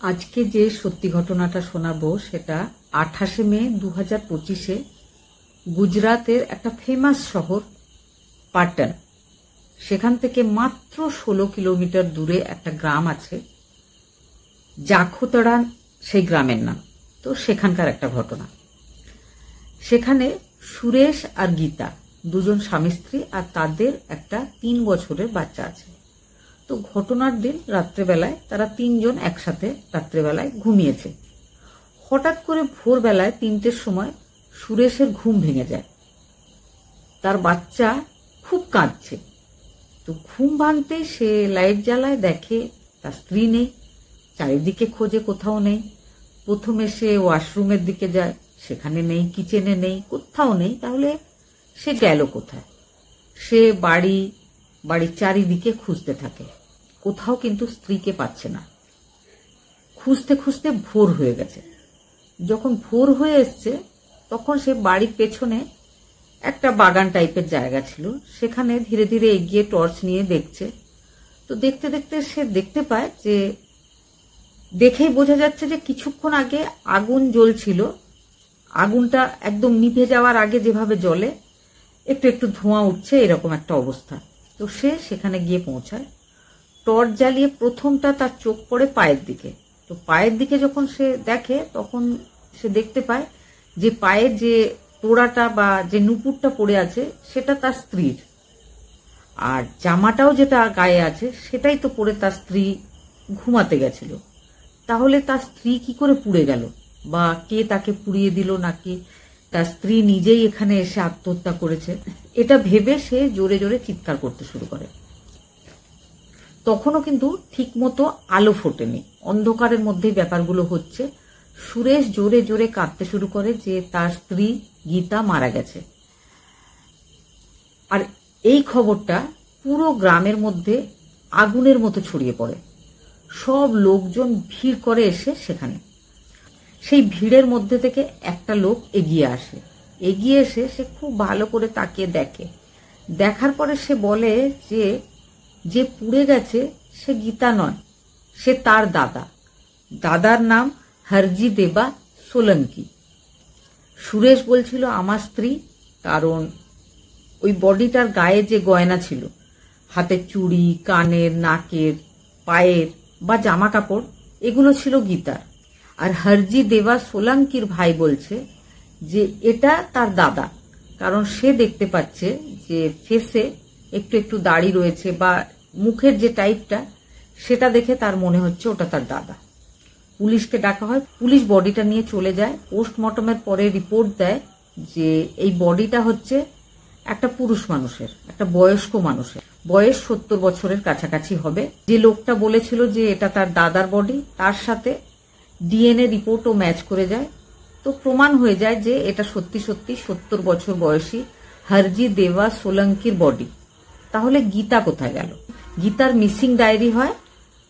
আজকে যে সত্যি ঘটনাটা শোনাবো সেটা 28 মে 2025-এ গুজরাতের একটা ফেমাস শহর পাটন, সেখান থেকে মাত্র 16 কিলোমিটার দূরে একটা গ্রাম আছে, জাখোতড়া সেই গ্রামের নাম। তো সেখানকার একটা ঘটনা। সেখানে সুরেশ আর গীতা দুজন স্বামী স্ত্রী, আর তাদের একটা 3 বছরের বাচ্চা আছে। তো ঘটনার দিন রাত্রেবেলায় তারা তিনজন একসাথে রাত্রেবেলায় ঘুমিয়েছে। হঠাৎ করে ভোরবেলায় 3টের সময় সুরেশের ঘুম ভেঙে যায়। তার বাচ্চা খুব কাঁদছে। তো ঘুম ভাঙতেই সে লাইট জ্বালায়, দেখে তার স্ত্রী নেই, চারিদিকে খোঁজে, কোথাও নেই। প্রথমে সে ওয়াশরুমের দিকে যায়, সেখানে নেই, কিচেনে নেই, কোথাও নেই। তাহলে সে গেল কোথায়? সে বাড়ির চারিদিকে খুঁজতে থাকে, কোথাও কিন্তু স্ত্রীকে পাচ্ছে না। খুঁজতে খুঁজতে ভোর হয়ে গেছে। যখন ভোর হয়ে এসছে তখন সে বাড়ির পেছনে একটা বাগান টাইপের জায়গা ছিল, সেখানে ধীরে ধীরে এগিয়ে টর্চ নিয়ে দেখছে। তো দেখতে দেখতে সে দেখতে পায় যে, দেখেই বোঝা যাচ্ছে যে কিছুক্ষণ আগে আগুন জ্বলছিল, আগুনটা একদম নিভে যাওয়ার আগে যেভাবে জ্বলে একটু একটু ধোঁয়া উঠছে, এরকম একটা অবস্থা। তো সে সেখানে গিয়ে পৌঁছায়। টর্চ জ্বালিয়ে প্রথমটা তার চোখ পড়ে পায়ের দিকে। তো পায়ের দিকে যখন সে দেখে তখন সে দেখতে পায় যে পায়ের যে তোড়াটা বা যে নুপুরটা পড়ে আছে সেটা তার স্ত্রীর, আর জামাটাও যেটা গায়ে আছে সেটাই তো পরে তার স্ত্রী ঘুমাতে গেছিল। তাহলে তার স্ত্রী কি করে পুড়ে গেল, বা কে তাকে পুড়িয়ে দিল, নাকি তার স্ত্রী নিজেই এখানে এসে আত্মহত্যা করেছে? এটা ভেবে সে জোরে জোরে চিৎকার করতে শুরু করে। তখনও কিন্তু ঠিক মতো আলো ফোটেনি, অন্ধকারের মধ্যেই ব্যাপারগুলো হচ্ছে। সুরেশ জোরে জোরে কাঁদতে শুরু করে যে তার স্ত্রী গীতা মারা গেছে। আর এই খবরটা পুরো গ্রামের মধ্যে আগুনের মতো ছড়িয়ে পড়ে। সব লোকজন ভিড় করে এসে সেখানে। সেই ভিড়ের মধ্যে থেকে একটা লোক এগিয়ে আসে। এগিয়ে এসে সে খুব ভালো করে তাকিয়ে দেখে। দেখার পরে সে বলে যে যে পুড়ে গেছে সে গীতা নয়, সে তার দাদা। দাদার নাম হরজি দেবা সোলঙ্কি। সুরেশ বলছিল আমার স্ত্রী, কারণ ওই বডিটার গায়ে যে গয়না ছিল, হাতের চুড়ি, কানের, নাকের, পায়ের বা জামা কাপড়, এগুলো ছিল গীতার। আর হরজি দেবা সোলঙ্কির ভাই বলছে যে এটা তার দাদা, কারণ সে দেখতে পাচ্ছে যে ফেসে একটু একটু দাড়ি রয়েছে বা মুখের যে টাইপটা, সেটা দেখে তার মনে হচ্ছে ওটা তার দাদা। পুলিশকে ডাকা হয়, পুলিশ বডিটা নিয়ে চলে যায়। পোস্টমর্টমের পরে রিপোর্ট দেয় যে এই বডিটা হচ্ছে একটা পুরুষ মানুষের, একটা বয়স্ক মানুষের, বয়স 70 বছরের কাছাকাছি হবে। যে লোকটা বলেছিল যে এটা তার দাদার বডি, তার সাথে ডিএনএ রিপোর্টও ম্যাচ করে যায়। তো প্রমাণ হয়ে যায় যে এটা সত্যি সত্যি 70 বছর বয়সী হরজি দেবা সোলঙ্কির বডি। তাহলে গীতা কোথায় গেল? গীতার মিসিং ডায়েরি হয়,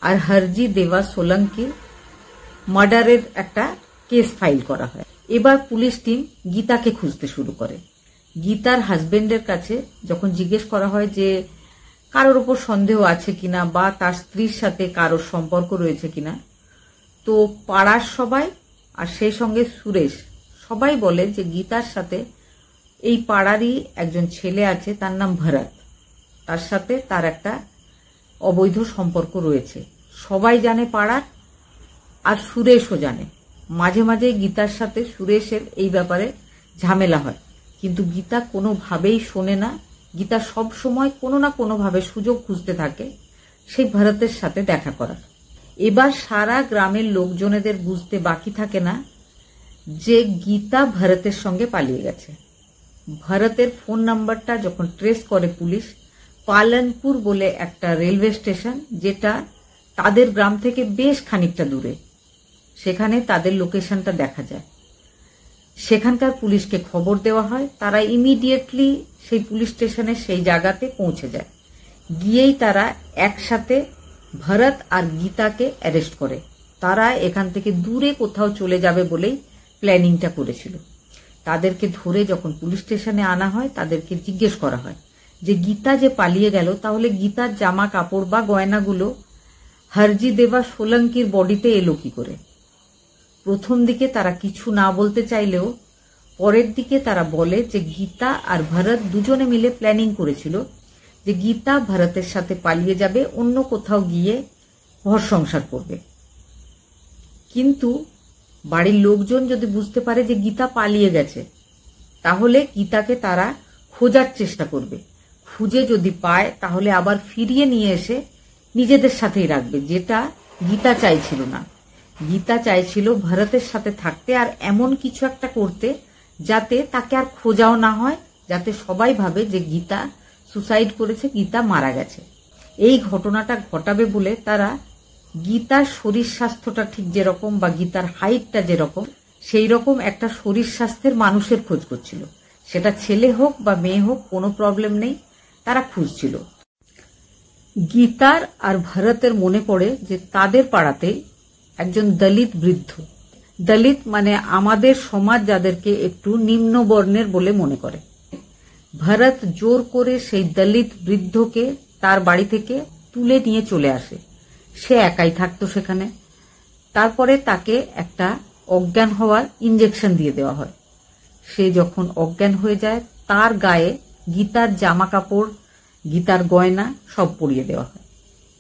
আর হরজি দেবা সোলঙ্কির মার্ডারের একটা কেস ফাইল করা হয়। এবার পুলিশ টিম গীতাকে খুঁজতে শুরু করে। গীতার হাজবেন্ডের কাছে যখন জিজ্ঞেস করা হয় যে কারোর ওপর সন্দেহ আছে কিনা বা তার স্ত্রীর সাথে কারোর সম্পর্ক রয়েছে কিনা, তো পাড়ার সবাই আর সেই সঙ্গে সুরেশ সবাই বলে যে গীতার সাথে এই পাড়ারই একজন ছেলে আছে, তার নাম ভরত, তার সাথে তার একটা অবৈধ সম্পর্ক রয়েছে। সবাই জানে পাড়ার, আর সুরেশও জানে। মাঝে মাঝে গীতার সাথে সুরেশের এই ব্যাপারে ঝামেলা হয়, কিন্তু গীতা কোনোভাবেই শোনে না। গীতা সব সময় কোনো না কোনোভাবে সুযোগ খুঁজতে থাকে সেই ভরতের সাথে দেখা করার। এবার সারা গ্রামের লোকজনেদের বুঝতে বাকি থাকে না যে গীতা ভরতের সঙ্গে পালিয়ে গেছে। ভরতের ফোন নাম্বারটা যখন ট্রেস করে পুলিশ, পালনপুর বলে একটা রেলওয়ে স্টেশন, যেটা তাদের গ্রাম থেকে বেশ খানিকটা দূরে, সেখানে তাদের লোকেশনটা দেখা যায়। সেখানকার পুলিশকে খবর দেওয়া হয়। তারা ইমিডিয়েটলি সেই পুলিশ স্টেশনে সেই জায়গাতে পৌঁছে যায়। গিয়েই তারা একসাথে ভরত আর গীতাকে অ্যারেস্ট করে। তারা এখান থেকে দূরে কোথাও চলে যাবে বলেই প্ল্যানিংটা করেছিল। তাদেরকে ধরে যখন পুলিশ স্টেশনে আনা হয়, তাদেরকে জিজ্ঞেস করা হয় যে গীতা যে পালিয়ে গেল, তাহলে গীতার জামা কাপড় বা গয়নাগুলো হরজি দেবা সোলঙ্কির বডিতে এলো কি করে? প্রথম দিকে তারা কিছু না বলতে চাইলেও পরের দিকে তারা বলে যে গীতা আর ভরত দুজনে মিলে প্ল্যানিং করেছিল যে গীতা ভরতের সাথে পালিয়ে যাবে, অন্য কোথাও গিয়ে ঘর সংসার করবে। কিন্তু বাড়ির লোকজন যদি বুঝতে পারে যে গীতা পালিয়ে গেছে, তাহলে গীতাকে তারা খোঁজার চেষ্টা করবে। খুঁজে যদি পায় তাহলে আবার ফিরিয়ে নিয়ে এসে নিজেদের সাথেই রাখবে, যেটা গীতা চাইছিল না। গীতা চাইছিল ভরতের সাথে থাকতে আর এমন কিছু একটা করতে যাতে তাকে আর খোঁজাও না হয়, যাতে সবাই ভাবে যে গীতা সুসাইড করেছে, গীতা মারা গেছে। এই ঘটনাটা ঘটাবে বলে তারা গীতার শরীর স্বাস্থ্যটা ঠিক যেরকম বা গীতার হাইটটা যেরকম সেই রকম একটা শরীর স্বাস্থ্যের মানুষের খোঁজ করছিল। সেটা ছেলে হোক বা মেয়ে হোক, কোনো প্রবলেম নেই, তারা খুঁজছিল। গীতার আর ভরতের মনে পড়ে যে তাদের পাড়াতে একজন দলিত বৃদ্ধ, দলিত মানে আমাদের সমাজ যাদেরকে একটু নিম্ন বর্ণের বলে মনে করে, ভরত জোর করে সেই দলিত বৃদ্ধকে তার বাড়ি থেকে তুলে নিয়ে চলে আসে। সে একাই থাকতো সেখানে। তারপরে তাকে একটা অজ্ঞান হওয়ার ইঞ্জেকশন দিয়ে দেওয়া হয়। সে যখন অজ্ঞান হয়ে যায়, তার গায়ে গীতার জামা কাপড়, গীতার গয়না সব পরিয়ে দেওয়া হয়।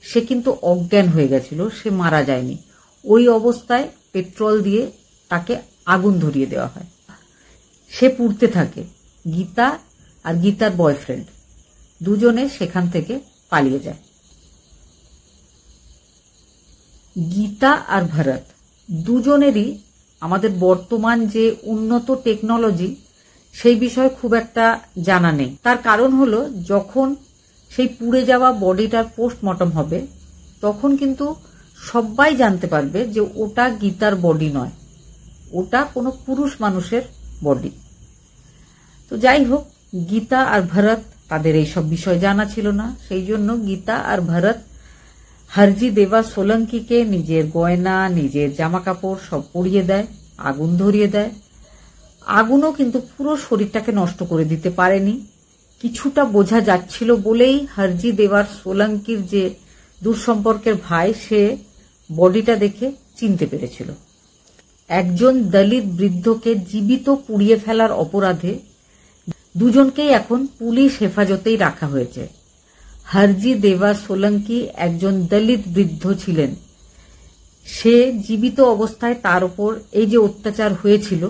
সে কিন্তু অজ্ঞান হয়ে গেছিল, সে মারা যায়নি। ওই অবস্থায় পেট্রোল দিয়ে তাকে আগুন ধরিয়ে দেওয়া হয়। সে পুড়তে থাকে। গীতা আর গীতার বয়ফ্রেন্ড দুজনে সেখান থেকে পালিয়ে যায়। গীতা আর ভরত দুজনেরই আমাদের বর্তমান যে উন্নত টেকনোলজি সেই বিষয়ে খুব একটা জানা নেই। তার কারণ হলো, যখন সেই পুড়ে যাওয়া বডিটার পোস্টমর্টম হবে তখন কিন্তু সবাই জানতে পারবে যে ওটা গীতার বডি নয়, ওটা কোনো পুরুষ মানুষের বডি। তো যাই হোক, গীতা আর ভরত তাদের এইসব বিষয় জানা ছিল না। সেই জন্য গীতা আর ভরত হরজি দেবা সোলঙ্কিকে নিজের গয়না, নিজের জামা কাপড় সব পরিয়ে দেয়, আগুন ধরিয়ে দেয়। আগুনও কিন্তু পুরো শরীরটাকে নষ্ট করে দিতে পারেনি। কিছুটা বোঝা যাচ্ছিল বলেই হরজি দেবার সোলঙ্কির যে দূরসম্পর্কের ভাই, সে বডিটা দেখে চিনতে পেরেছিল। একজন দলিত বৃদ্ধকে জীবিত পুড়িয়ে ফেলার অপরাধে দুজনকেই এখন পুলিশ হেফাজতেই রাখা হয়েছে। হরজি দেবা সোলঙ্কি একজন দলিত বৃদ্ধ ছিলেন। সে জীবিত অবস্থায় তার উপর এই যে অত্যাচার হয়েছিল,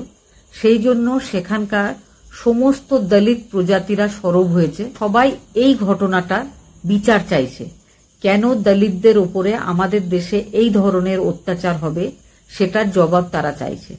সেই জন্য সেখানকার সমস্ত দলিত প্রজাতিরা সরব হয়েছে। সবাই এই ঘটনাটা বিচার চাইছে। কেন দলিতদের উপরে আমাদের দেশে এই ধরনের অত্যাচার হবে, সেটার জবাব তারা চাইছে।